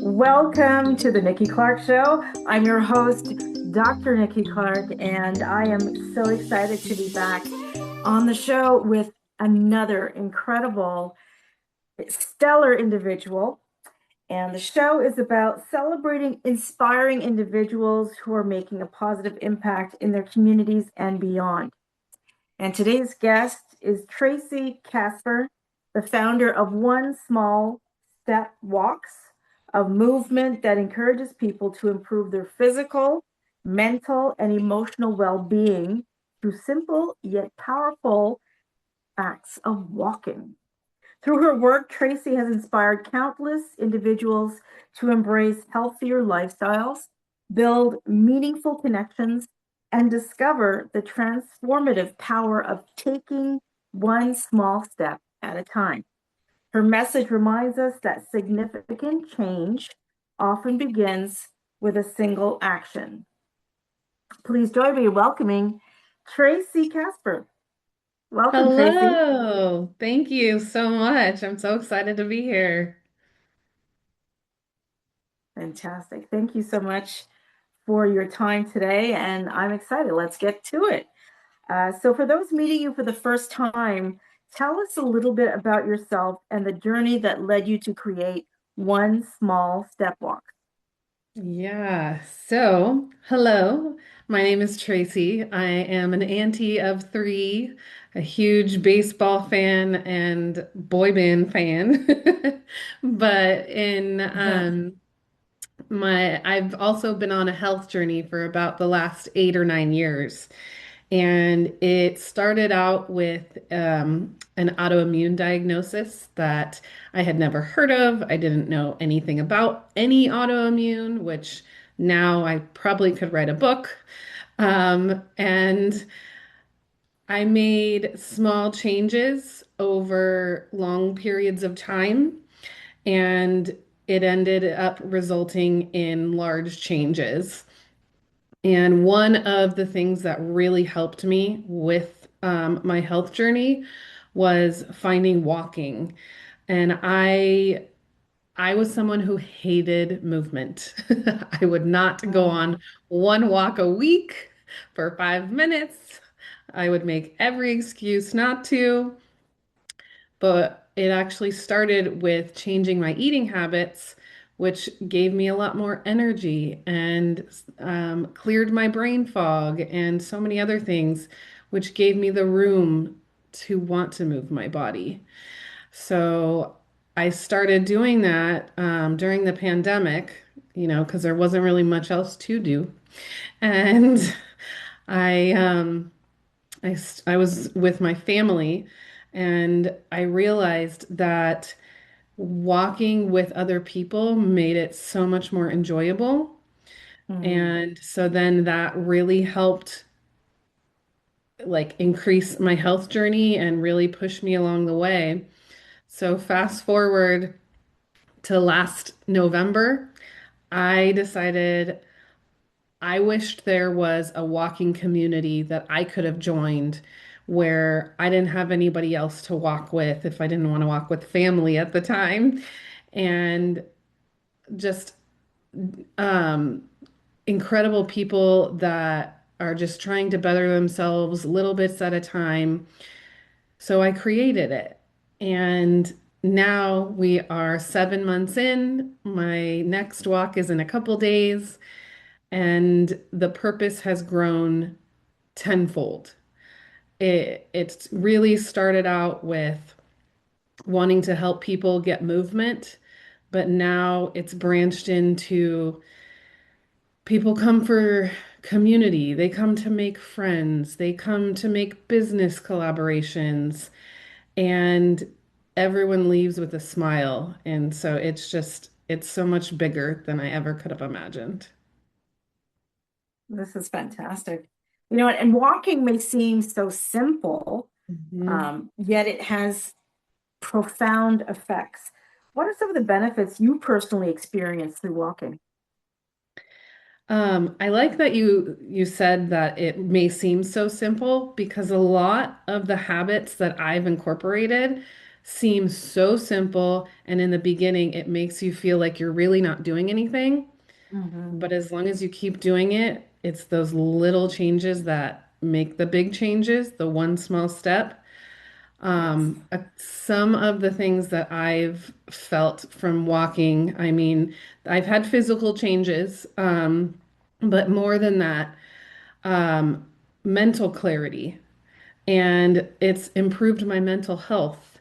Welcome to the Nikki Clarke Show. I'm your host, Dr. Nikki Clarke, and I am so excited to be back on the show with another incredible, stellar individual. And the show is about celebrating inspiring individuals who are making a positive impact in their communities and beyond. And today's guest is Traci Kasper, the founder of One Small Step Walks, a movement that encourages people to improve their physical, mental, and emotional well being through simple yet powerful acts of walking. Through her work, Traci has inspired countless individuals to embrace healthier lifestyles, build meaningful connections, and discover the transformative power of taking one small step at a time. Her message reminds us that significant change often begins with a single action. Please join me in welcoming Traci Kasper. Welcome, Traci. Hello. Thank you so much. I'm so excited to be here. Fantastic. Thank you so much for your time today, and I'm excited. Let's get to it. So, for those meeting you for the first time, tell us a little bit about yourself and the journey that led you to create One Small Step Walk. Yeah. So, hello. My name is Tracy. I am an auntie of three, a huge baseball fan and boy band fan. But in I've also been on a health journey for about the last 8 or 9 years. And it started out with an autoimmune diagnosis that I had never heard of. I didn't know anything about any autoimmune, which now I probably could write a book. And I made small changes over long periods of time, and it ended up resulting in large changes. And one of the things that really helped me with my health journey was finding walking. And I was someone who hated movement. I would not go Oh, on one walk a week for 5 minutes. I would make every excuse not to. But it actually started with changing my eating habits, which gave me a lot more energy and cleared my brain fog and so many other things, which gave me the room to want to move my body. So I started doing that during the pandemic, because there wasn't really much else to do. And I I was with my family, and I realized that walking with other people made it so much more enjoyable. mm, And so then that really helped like increase my health journey and really push me along the way. So fast forward to last November, I decided I wished there was a walking community that I could have joined where I didn't have anybody else to walk with if I didn't want to walk with family at the time. And just um, incredible people that are just trying to better themselves little bits at a time. So I created it. And now we are 7 months in. My next walk is in a couple days, and the purpose has grown tenfold. It's really started out with wanting to help people get movement, but now it's branched into people come for community, they come to make friends, they come to make business collaborations, and everyone leaves with a smile. And so it's so much bigger than I ever could have imagined. this is fantastic. You know what? And walking may seem so simple, Mhm. yet it has profound effects. What are some of the benefits you personally experienced through walking? I like that you said that it may seem so simple because a lot of the habits that I've incorporated seem so simple, and in the beginning, it makes you feel like you're really not doing anything. Hmm. But as long as you keep doing it, it's those little changes that make the big changes, the one small step. Yes. Some of the things that I've felt from walking, I mean, I've had physical changes, but more than that, um, mental clarity, and it's improved my mental health.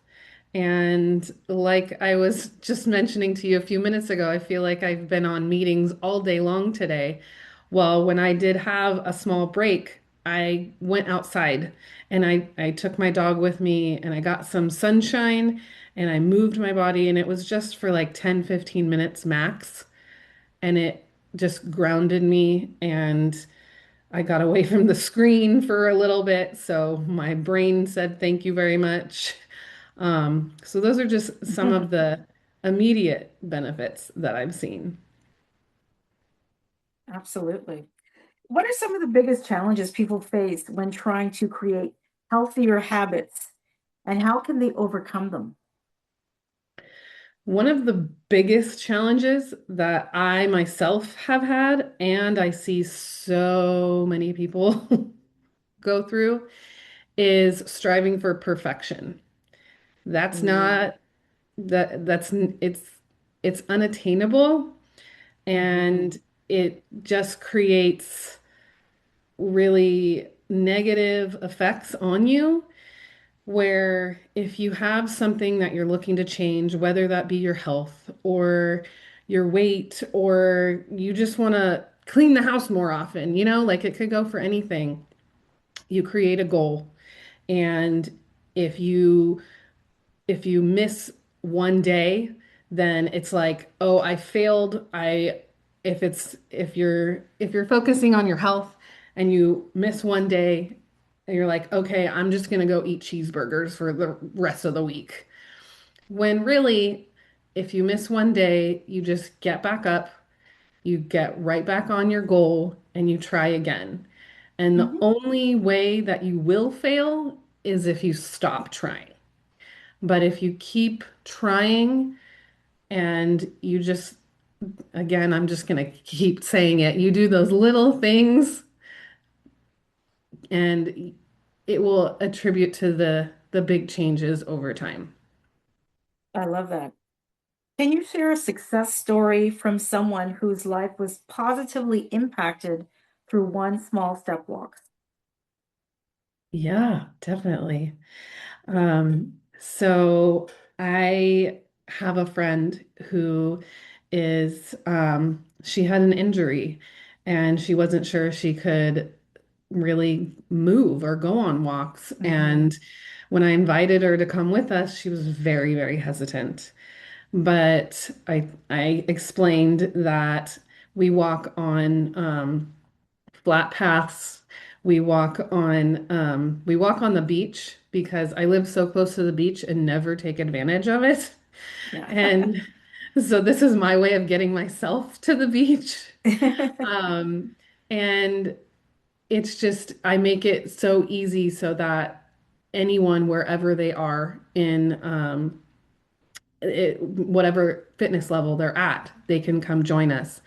And like I was just mentioning to you a few minutes ago, I feel like I've been on meetings all day long today. Well, when I did have a small break, I went outside and I took my dog with me and I got some sunshine and I moved my body, and it was just for like 10, 15 minutes max. And it just grounded me, and I got away from the screen for a little bit. So my brain said thank you very much. So those are just some of the immediate benefits that I've seen. Absolutely. What are some of the biggest challenges people face when trying to create healthier habits, and how can they overcome them? One of the biggest challenges that I myself have had, and I see so many people go through, is striving for perfection. That's Mm-hmm. not that's it's unattainable, and it just creates really negative effects on you. Where if you have something that you're looking to change, whether that be your health or your weight, or you just want to clean the house more often, like it could go for anything. You create a goal. And if you if you miss one day, then it's like, oh, I failed. If you're focusing on your health and you miss one day, and you're like, okay, I'm just gonna go eat cheeseburgers for the rest of the week. When really, if you miss one day, you just get back up, you get right back on your goal, and you try again. And the Hmm. only way that you will fail is if you stop trying. But if you keep trying and you just, again, I'm just going to keep saying it, you do those little things, and it will attribute to the big changes over time. I love that. Can you share a success story from someone whose life was positively impacted through one small step walk? Yeah, definitely. So I have a friend who she had an injury and she wasn't sure she could really move or go on walks. Hmm. And when I invited her to come with us, she was very, very hesitant. But I explained that we walk on flat paths. We walk on the beach because I live so close to the beach and never take advantage of it. Yeah. And so this is my way of getting myself to the beach. Um, and it's just, I make it so easy so that anyone, wherever they are in whatever fitness level they're at, they can come join us.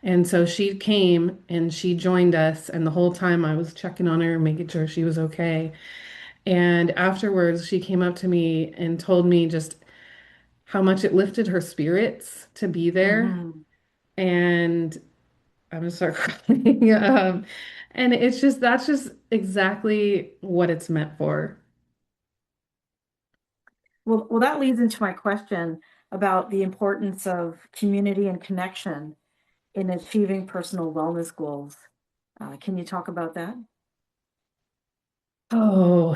And so she came and she joined us, and the whole time I was checking on her, making sure she was okay. And afterwards, she came up to me and told me just how much it lifted her spirits to be there. Hmm. And I'm gonna start crying. And that's just exactly what it's meant for. Well, that leads into my question about the importance of community and connection in achieving personal wellness goals. Can you talk about that? Oh,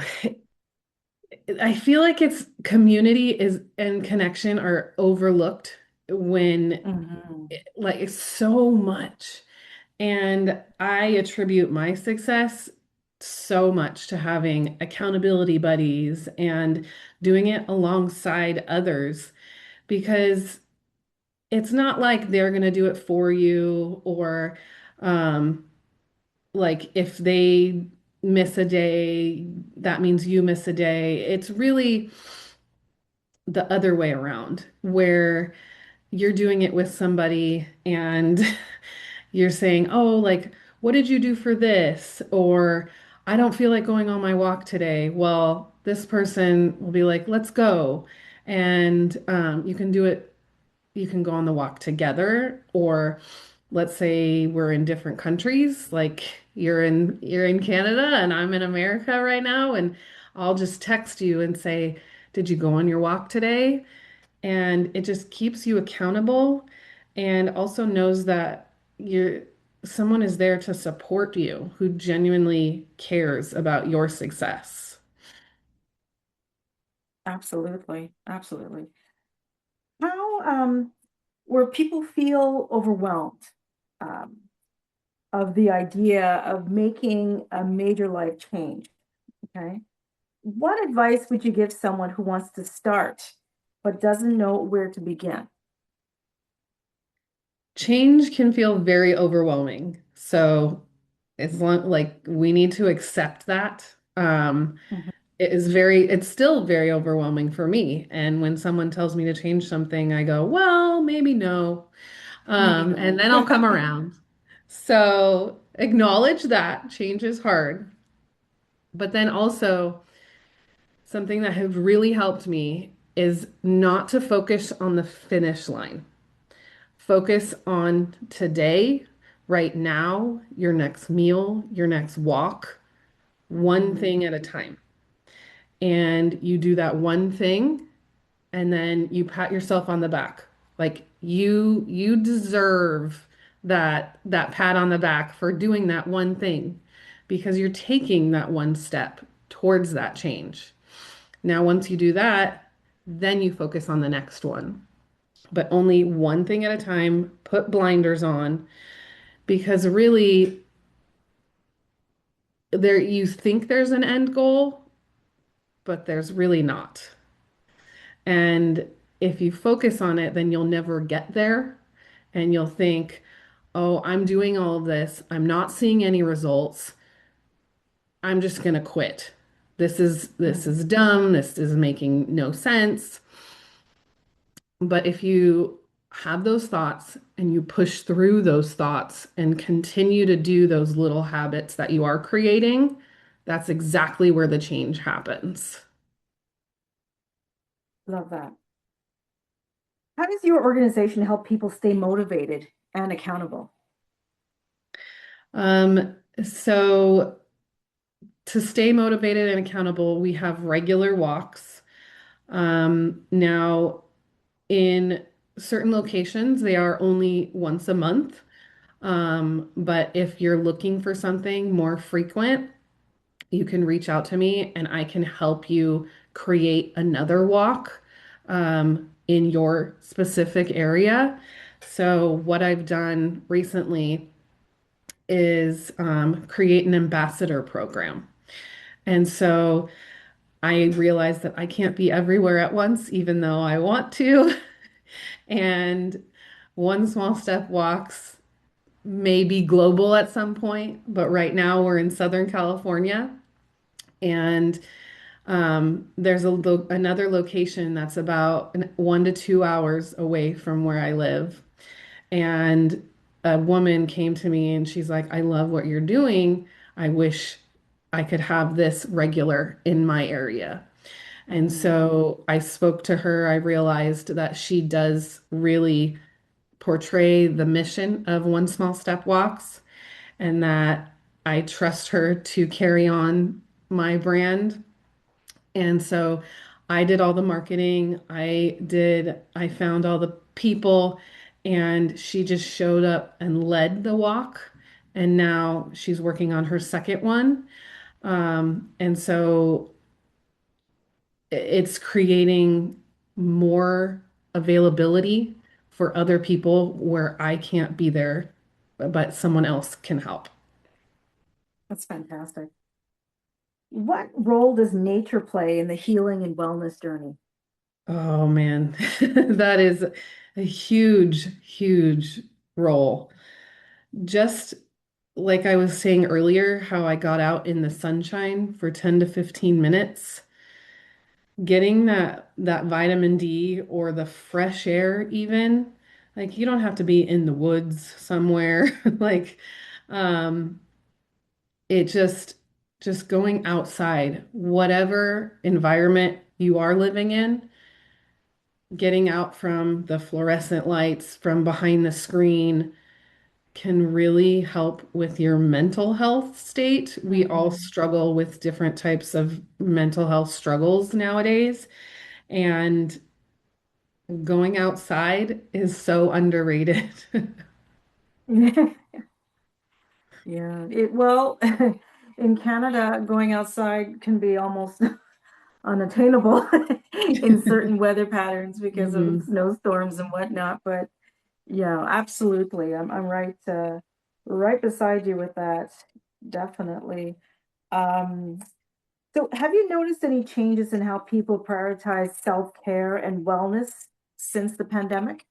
I feel like it's community is and connection are overlooked when Hmm. like it's so much. And I attribute my success so much to having accountability buddies and doing it alongside others, because it's not like they're going to do it for you, or um, like if they miss a day, that means you miss a day. It's really the other way around, where you're doing it with somebody and you're saying, "Oh, like, what did you do for this?" Or, "I don't feel like going on my walk today." Well, this person will be like, "Let's go." And you can do it, you can go on the walk together, or let's say we're in different countries, like you're in Canada and I'm in America right now, and I'll just text you and say, "Did you go on your walk today?" And it just keeps you accountable and also knows that you're someone is there to support you who genuinely cares about your success. Absolutely. Absolutely. How, where people feel overwhelmed, um, of the idea of making a major life change, okay? What advice would you give someone who wants to start but doesn't know where to begin? Change can feel very overwhelming. So it's like we need to accept that. Mhm. It's still very overwhelming for me. And when someone tells me to change something, I go, well, maybe no. Maybe And no. then I'll come around. So acknowledge that change is hard. But then also, something that has really helped me is not to focus on the finish line. Focus on today, right now, your next meal, your next walk, one Mhm. thing at a time. And you do that one thing, and then you pat yourself on the back. Like you deserve that pat on the back for doing that one thing because you're taking that one step towards that change. Now, once you do that, then you focus on the next one, but only one thing at a time. Put blinders on because really there you think there's an end goal, but there's really not. And if you focus on it, then you'll never get there. And you'll think, oh, I'm doing all of this. I'm not seeing any results. I'm just gonna quit. This Mhm. is dumb. This is making no sense. But if you have those thoughts and you push through those thoughts and continue to do those little habits that you are creating, that's exactly where the change happens. Love that. How does your organization help people stay motivated and accountable? So to stay motivated and accountable, we have regular walks. Now, in certain locations, they are only once a month. But if you're looking for something more frequent, you can reach out to me and I can help you create another walk in your specific area. So, what I've done recently is create an ambassador program. And so I realized that I can't be everywhere at once, even though I want to. And one small step walks may be global at some point, but right now we're in Southern California. And there's another location that's about 1 to 2 hours away from where I live. And a woman came to me and she's like, I love what you're doing. I wish I could have this regular in my area. And Mhm. so I spoke to her. I realized that she does really portray the mission of One Small Step Walks and that I trust her to carry on my brand. And so I did all the marketing. I found all the people, and she just showed up and led the walk. And now she's working on her second one. And so it's creating more availability for other people where I can't be there, but someone else can help. That's fantastic. What role does nature play in the healing and wellness journey? Oh man, that is a huge, huge role. Just like I was saying earlier, how I got out in the sunshine for 10 to 15 minutes. getting that vitamin D or the fresh air even, like you don't have to be in the woods somewhere. Like um it just going outside, whatever environment you are living in, getting out from the fluorescent lights, from behind the screen can really help with your mental health state. We all Mhm. struggle with different types of mental health struggles nowadays, and going outside is so underrated. Yeah, in Canada, going outside can be almost unattainable in certain weather patterns because of Mhm. snowstorms and whatnot. But yeah, absolutely. I'm right beside you with that. Definitely. Um, so have you noticed any changes in how people prioritize self-care and wellness since the pandemic?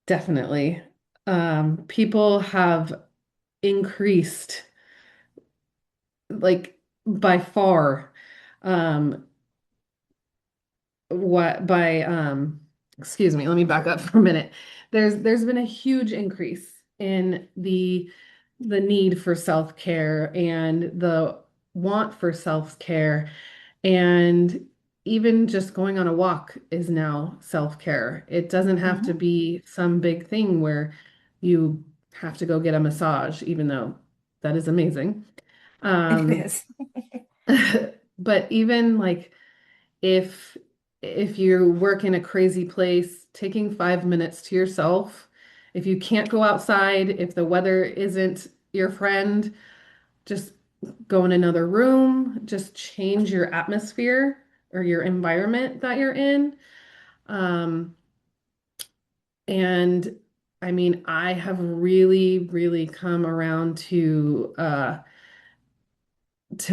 Definitely. People have increased like by far um what by excuse me, let me back up for a minute. There's been a huge increase in the need for self-care and the want for self-care, and even just going on a walk is now self-care. It doesn't have to Mhm. be some big thing where you have to go get a massage, even though that is amazing. It Um, is. but even like if if you work in a crazy place, taking 5 minutes to yourself, if you can't go outside, if the weather isn't your friend, just go in another room, just change your atmosphere or your environment that you're in. Um, and I mean, I have really, really come around to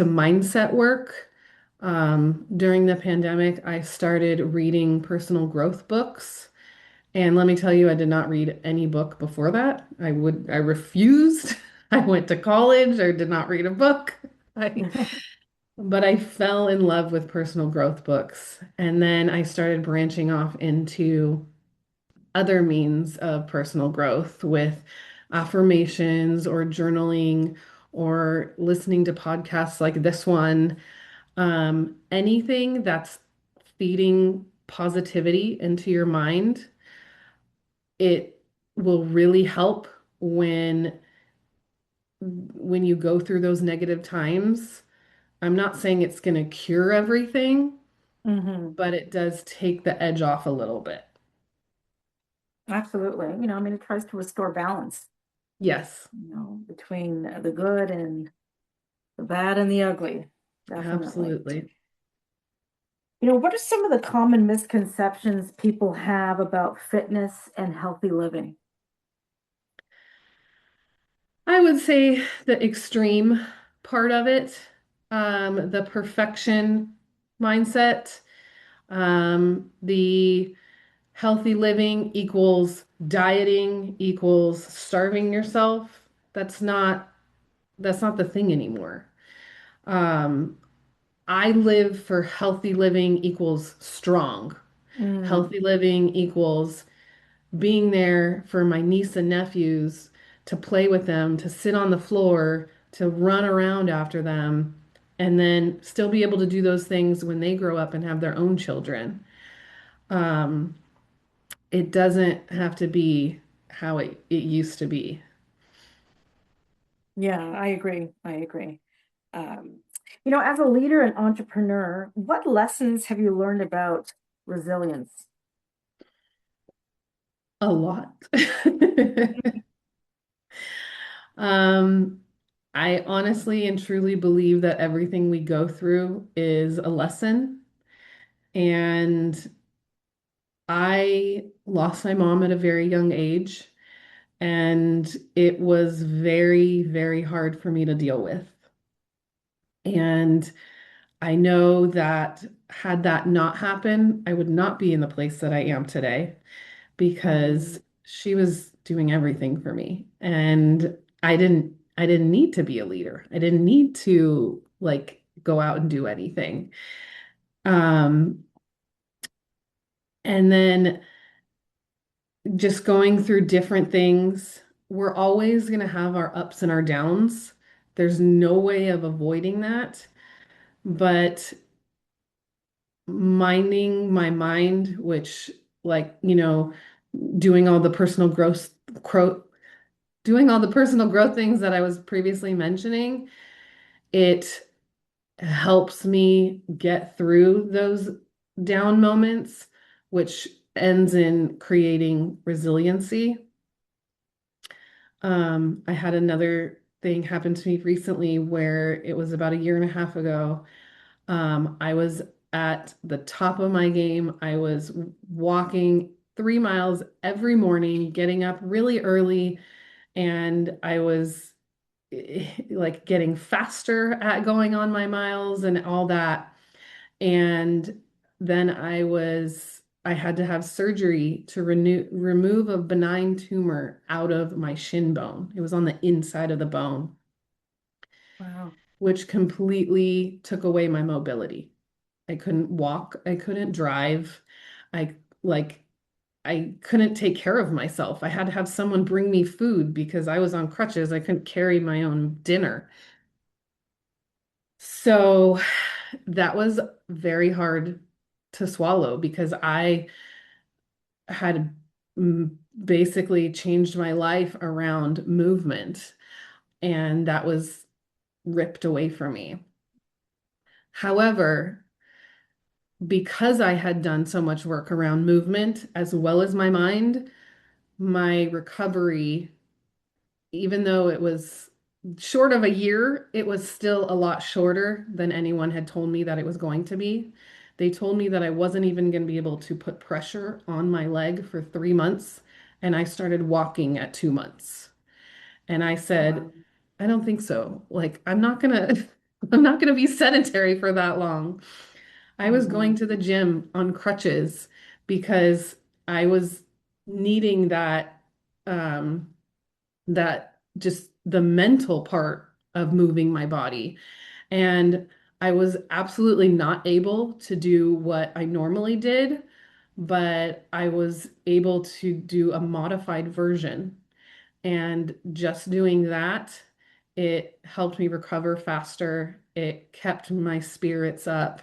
mindset work. During the pandemic, I started reading personal growth books. And let me tell you, I did not read any book before that. I refused. I went to college. I did not read a book. I, but I fell in love with personal growth books. And then I started branching off into other means of personal growth with affirmations or journaling or listening to podcasts like this one. Anything that's feeding positivity into your mind, it will really help when when you go through those negative times. I'm not saying it's going to cure everything, Hmm. but it does take the edge off a little bit. Absolutely. I mean, it tries to restore balance, Yes, between the good and the bad and the ugly. Definitely. absolutely. What are some of the common misconceptions people have about fitness and healthy living? I would say the extreme part of it, the perfection mindset, the healthy living equals dieting equals starving yourself. That's not the thing anymore. Um, I live for healthy living equals strong. Mm, Healthy living equals being there for my niece and nephews, to play with them, to sit on the floor, to run around after them, and then still be able to do those things when they grow up and have their own children. Um, it doesn't have to be how it used to be. yeah, I agree. I agree. Um, as a leader and entrepreneur, what lessons have you learned about resilience? A lot. Um, I honestly and truly believe that everything we go through is a lesson. And I lost my mom at a very young age, and it was very, very hard for me to deal with. And I know that had that not happened, I would not be in the place that I am today Mhm. because she was doing everything for me. And I didn't need to be a leader. I didn't need to like go out and do anything. Um, and then just going through different things. We're always going to have our ups and our downs. There's no way of avoiding that. But minding my mind, which, like, doing all the personal growth, doing all the personal growth things that I was previously mentioning, it helps me get through those down moments, which ends in creating resiliency. I had another thing happen to me recently where it was about a year and a half ago. I was at the top of my game. I was walking 3 miles every morning, getting up really early, and I was like getting faster at going on my miles and all that. And then I had to have surgery to remove a benign tumor out of my shin bone. It was on the inside of the bone, Wow. which completely took away my mobility. I couldn't walk, I couldn't drive. I like I couldn't take care of myself. I had to have someone bring me food because I was on crutches. I couldn't carry my own dinner. So that was very hard to swallow because I had basically changed my life around movement, and that was ripped away from me. However, because I had done so much work around movement as well as my mind, my recovery, even though it was short of a year, it was still a lot shorter than anyone had told me that it was going to be. They told me that I wasn't even going to be able to put pressure on my leg for 3 months, and I started walking at 2 months. And I said, Wow. I don't think so. Like, I'm not gonna, I'm not gonna be sedentary for that long. I was Hmm. going to the gym on crutches because I was needing um, that just the mental part of moving my body. And I was absolutely not able to do what I normally did, but I was able to do a modified version. And just doing that, it helped me recover faster. It kept my spirits up.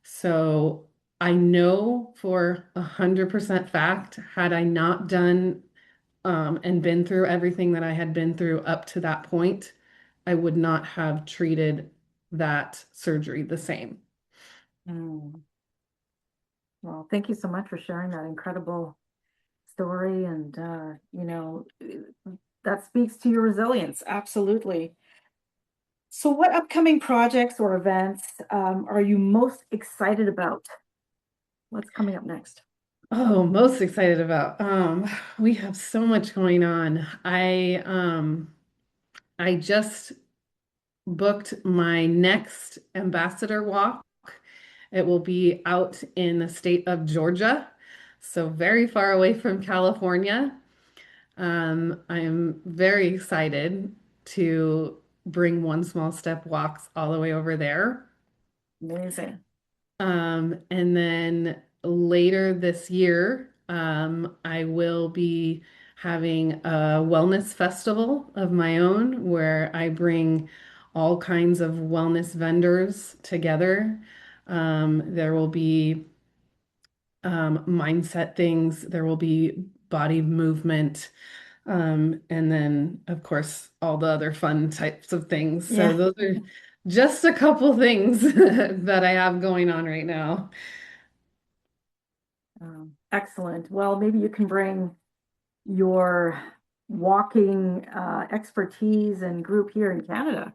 So I know for 100% fact, had I not done and been through everything that I had been through up to that point, I would not have treated that surgery the same. Mm. Well, thank you so much for sharing that incredible story. And, that speaks to your resilience. Absolutely. So, what upcoming projects or events are you most excited about? What's coming up next? Oh, most excited about. We have so much going on. I just booked my next ambassador walk. It will be out in the state of Georgia, so very far away from California. I am very excited to bring One Small Step walks all the way over there. Amazing. And then later this year, I will be having a wellness festival of my own where I bring all kinds of wellness vendors together. There will be mindset things, there will be body movement, and then, of course, all the other fun types of things. So Yeah. those are just a couple things that I have going on right now. Excellent. Well, maybe you can bring your walking expertise and group here in Canada.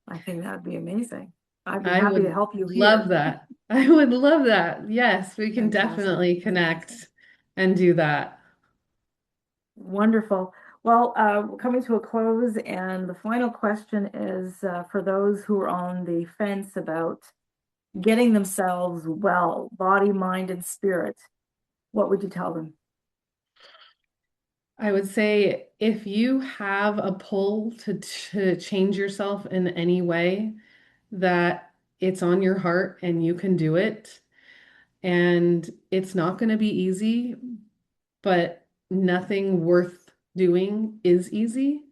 I think that'd be amazing. I'd be I happy to would help you love here. that. I would love that. Yes, we can Fantastic. definitely connect and do that. Wonderful. Well, we're coming to a close, and the final question is for those who are on the fence about getting themselves well, body, mind, and spirit. What would you tell them? I would say if you have a pull to change yourself in any way, that it's on your heart and you can do it. And it's not going to be easy, but nothing worth doing is easy.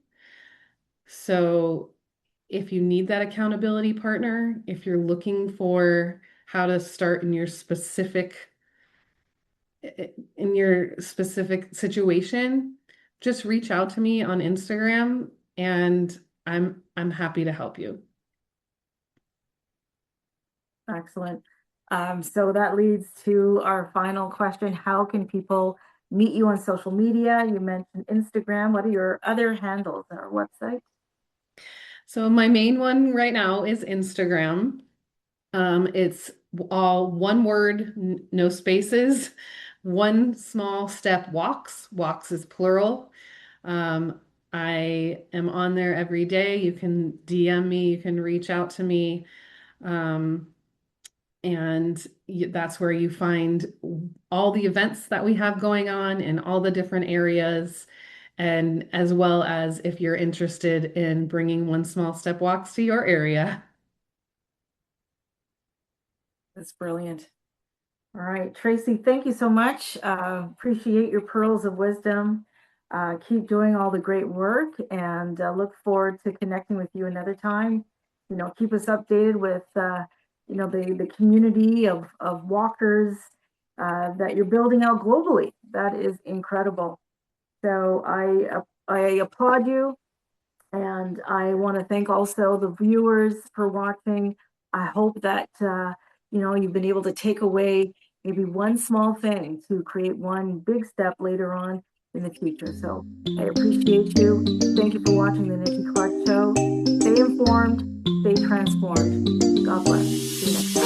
So if you need that accountability partner, if you're looking for how to start in your specific situation, just reach out to me on Instagram and I'm happy to help you. Excellent. So that leads to our final question. How can people meet you on social media? You mentioned Instagram. What are your other handles on our website? So my main one right now is Instagram. It's all one word, no spaces. One small step walks. Walks is plural. Um, I am on there every day. You can DM me, you can reach out to me. Um, and that's where you find all the events that we have going on in all the different areas. And as well as if you're interested in bringing one small step walks to your area. That's brilliant. All right, Traci, thank you so much. Appreciate your pearls of wisdom. Keep doing all the great work and look forward to connecting with you another time. Keep us updated with, the community of walkers that you're building out globally. That is incredible. So I applaud you, and I want to thank also the viewers for watching. I hope that you've been able to take away maybe one small thing to create one big step later on in the future. So I appreciate you. Thank you for watching the Nikki Clarke Show. Stay informed, stay transformed. God bless. See you next time.